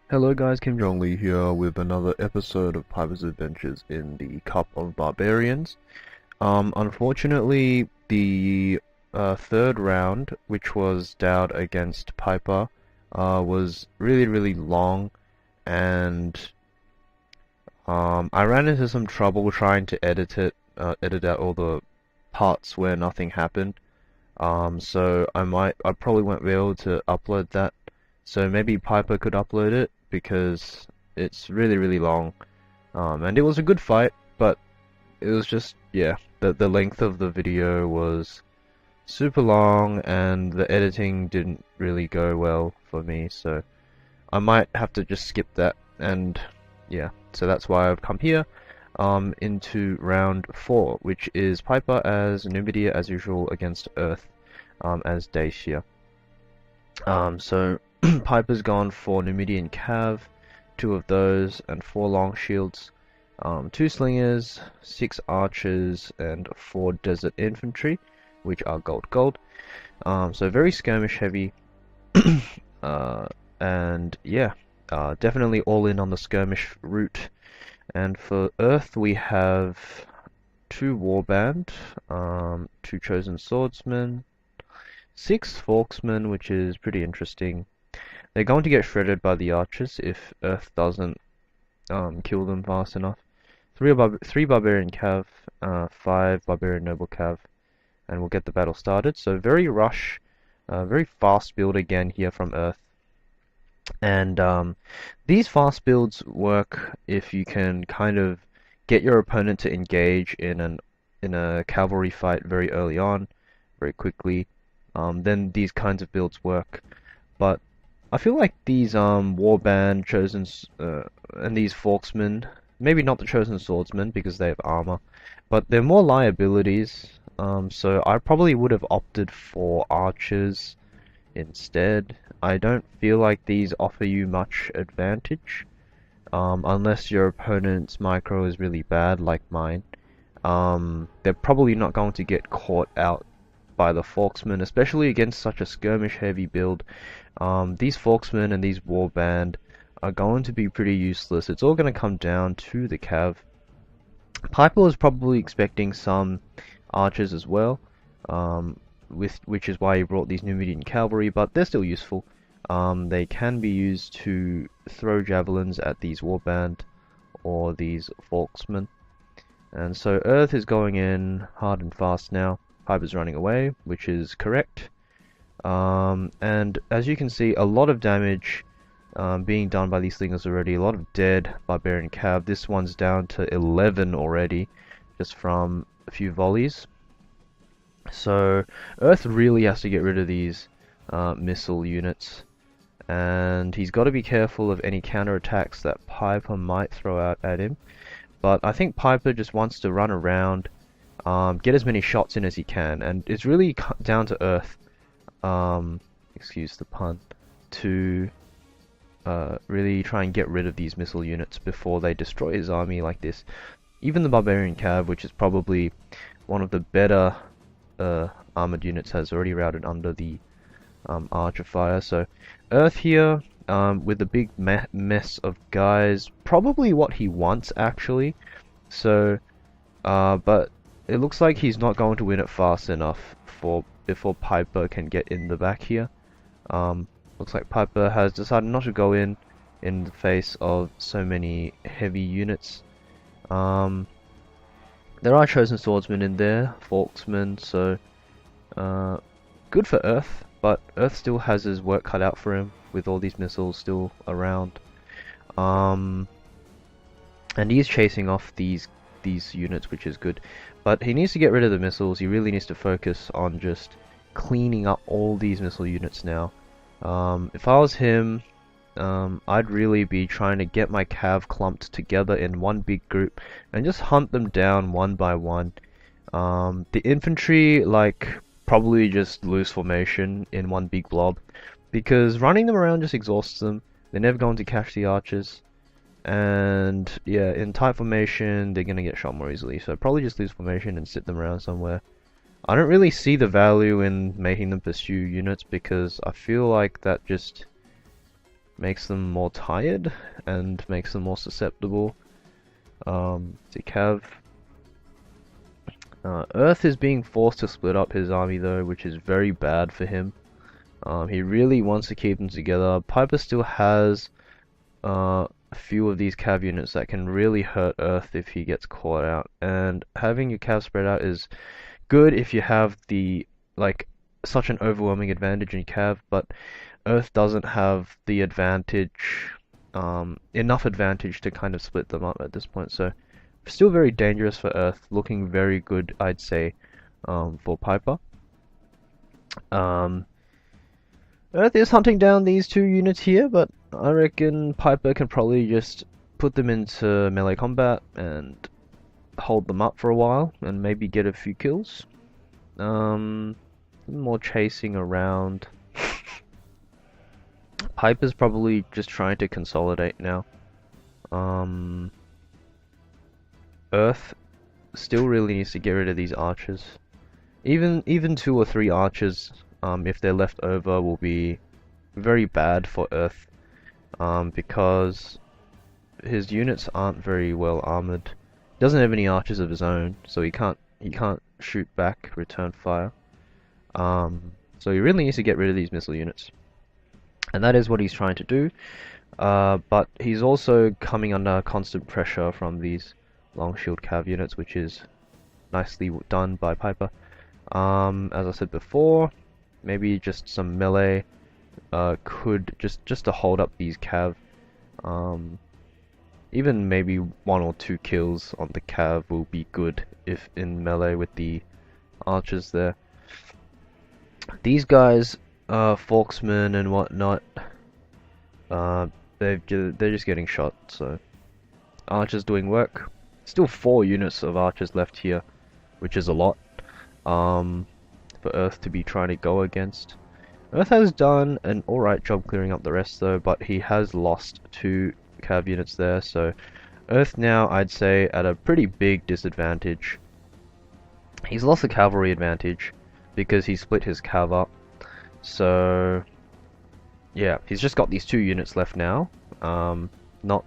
Hello guys, Kim Jong Lee here with another episode of Piper's Adventures in the Cup of Barbarians. Unfortunately, the third round, which was Dowd against Piper, was really long, and I ran into some trouble trying to edit out all the parts where nothing happened. So I probably won't be able to upload that. So maybe Piper could upload it because it's really long. And it was a good fight, but it was just, yeah, the length of the video was super long and the editing didn't really go well for me, so I might have to just skip that. And yeah, so that's why I've come here into round 4, which is Piper as Numidia as usual against Earth as Dacia. So Piper's gone for Numidian Cav, 2 of those, and 4 long shields, 2 slingers, 6 archers, and 4 desert infantry, which are gold. So very skirmish heavy, and yeah, definitely all in on the skirmish route. And for Earth, we have 2 warband, 2 chosen swordsmen, 6 forksmen, which is pretty interesting. They're going to get shredded by the archers if Earth doesn't kill them fast enough. 3 barbarian cav, 5 barbarian noble cav, and we'll get the battle started. So very rush, very fast build again here from Earth. And these fast builds work if you can kind of get your opponent to engage in a cavalry fight very early on, very quickly. Then these kinds of builds work. But I feel like these warband chosen and these forksmen, maybe not the chosen swordsmen because they have armor, but they're more liabilities. So I probably would have opted for archers instead. I don't feel like these offer you much advantage, unless your opponent's micro is really bad like mine. They're probably not going to get caught out by the forksmen, especially against such a skirmish heavy build. These forksmen and these warband are going to be pretty useless. It's all going to come down to the cav. Piper was probably expecting some archers as well, which is why he brought these Numidian cavalry, but they're still useful. They can be used to throw javelins at these warband or these forksmen. And so Earth is going in hard and fast now. Piper's running away, which is correct. And as you can see, a lot of damage being done by these slingers already. A lot of dead barbarian cav. This one's down to 11 already, just from a few volleys. So Earth really has to get rid of these missile units, and he's got to be careful of any counterattacks that Piper might throw out at him. But I think Piper just wants to run around, get as many shots in as he can, and it's really down to Earth, excuse the pun, to really try and get rid of these missile units before they destroy his army like this. Even the Barbarian Cav, which is probably one of the better armored units, has already routed under the Archer Fire. So Earth here, with a big mess of guys, probably what he wants actually. So, but it looks like he's not going to win it fast enough before Piper can get in the back here. Looks like Piper has decided not to go in the face of so many heavy units. There are chosen swordsmen in there, forksmen, so good for Earth, but Earth still has his work cut out for him with all these missiles still around. And he's chasing off these units, which is good. But he needs to get rid of the missiles. He really needs to focus on just cleaning up all these missile units now. If I was him, I'd really be trying to get my cav clumped together in one big group and just hunt them down one by one. The infantry, like, probably just lose formation in one big blob, because running them around just exhausts them. They're never going to catch the archers, and yeah, in tight formation they're gonna get shot more easily, so probably just lose formation and sit them around somewhere. I don't really see the value in making them pursue units, because I feel like that just makes them more tired and makes them more susceptible to cav. Earth is being forced to split up his army though, which is very bad for him. He really wants to keep them together. Piper still has a few of these cav units that can really hurt Earth if he gets caught out, and having your cav spread out is good if you have the such an overwhelming advantage in cav, but Earth doesn't have the advantage, enough advantage to kind of split them up at this point. So still very dangerous for Earth, looking very good, I'd say, for Piper. Earth is hunting down these two units here, but I reckon Piper can probably just put them into melee combat and hold them up for a while and maybe get a few kills. More chasing around. Piper's probably just trying to consolidate now. Earth still really needs to get rid of these archers. Even 2 or 3 archers, if they're left over, will be very bad for Earth, because his units aren't very well armored. He doesn't have any archers of his own, so he can't shoot back, return fire. So he really needs to get rid of these missile units, and that is what he's trying to do. But he's also coming under constant pressure from these long shield cav units, which is nicely done by Piper. As I said before, maybe just some melee could just to hold up these cav. Even maybe 1 or 2 kills on the cav will be good if in melee with the archers there. These guys, Forksmen and whatnot, they're just getting shot. So archers doing work. Still 4 units of archers left here, which is a lot for Earth to be trying to go against. Earth has done an alright job clearing up the rest though, but he has lost 2 cav units there, so Earth now, I'd say, at a pretty big disadvantage. He's lost the cavalry advantage because he split his cav up. So yeah, he's just got these 2 units left now. Not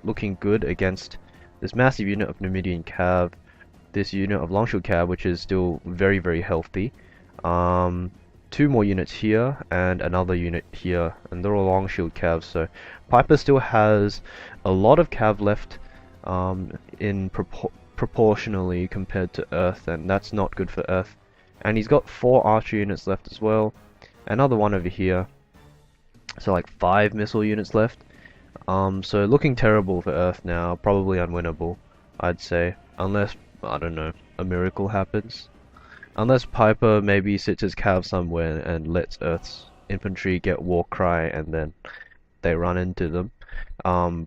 looking good against this massive unit of Numidian cav, this unit of Longshield cav, which is still very, very healthy. 2 more units here and another unit here, and they're all Longshield cav. So Piper still has a lot of cav left, in proportionally compared to Earth, and that's not good for Earth. And he's got 4 archer units left as well, another one over here, so like 5 missile units left. So looking terrible for Earth now, probably unwinnable, I'd say, unless, I don't know, a miracle happens. Unless Piper maybe sits his cav somewhere and lets Earth's infantry get war cry and then they run into them,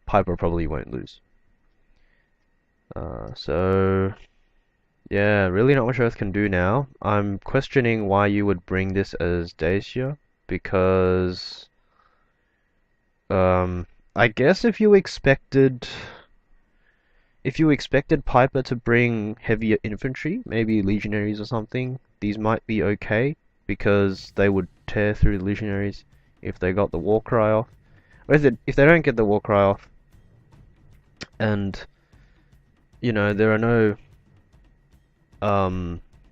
Piper probably won't lose. So yeah, really not much Earth can do now. I'm questioning why you would bring this as Dacia, because I guess if you expected Piper to bring heavier infantry, maybe legionaries or something, these might be okay, because they would tear through the legionaries if they got the war cry off. Or if they don't get the war cry off, and you know, there are no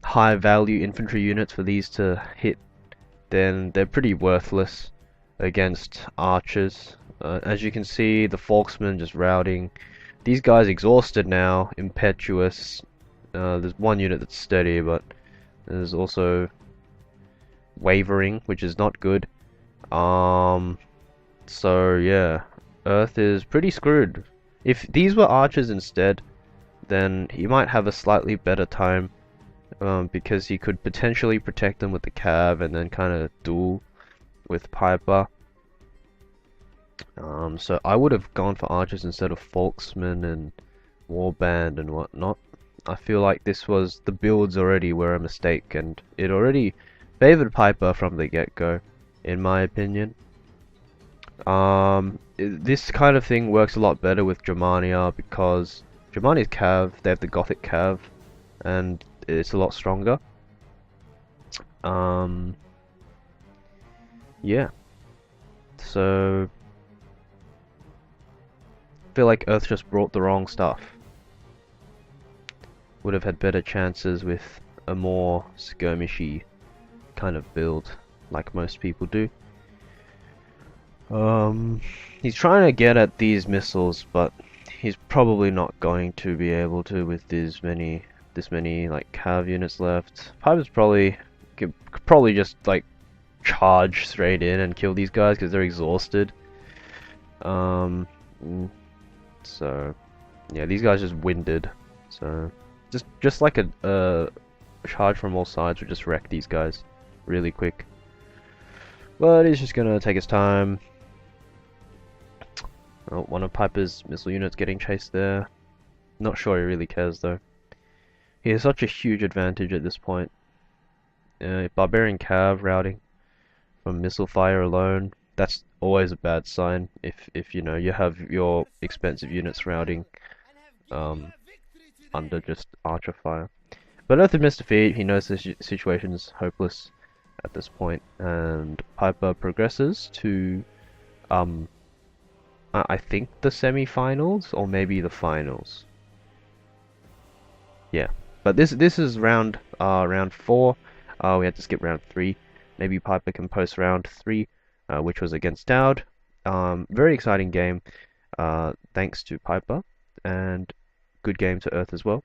high value infantry units for these to hit, then they're pretty worthless against archers. As you can see, the Forksmen just routing. These guys exhausted now, impetuous. There's 1 unit that's steady, but there's also wavering, which is not good. So yeah, Earth is pretty screwed. If these were archers instead, then he might have a slightly better time, because he could potentially protect them with the cav and then kind of duel with Piper. So I would have gone for archers instead of Folksmen and Warband and whatnot. I feel like the builds already were a mistake, and it already favored Piper from the get-go, in my opinion. This kind of thing works a lot better with Germania, because Germania's cav, they have the Gothic cav, and it's a lot stronger. Yeah. So I feel like Earth just brought the wrong stuff. Would have had better chances with a more skirmishy kind of build, like most people do. He's trying to get at these missiles, but he's probably not going to be able to with this many like cav units left. Piper's could probably just like charge straight in and kill these guys because they're exhausted. Mm, so yeah, these guys just winded. So just like a charge from all sides would just wreck these guys really quick. But he's just gonna take his time. Oh, one of Piper's missile units getting chased there. Not sure he really cares though. He has such a huge advantage at this point. Barbarian Cav routing from missile fire alone, that's always a bad sign if you know you have your expensive units routing under just archer fire. But Earth admits defeat, he knows the situation is hopeless at this point, and Piper progresses to I think the semi-finals or maybe the finals. Yeah, but this is round 4. We had to skip round 3. Maybe Piper can post round 3, which was against Dowd. Very exciting game, thanks to Piper, and good game to Earth as well.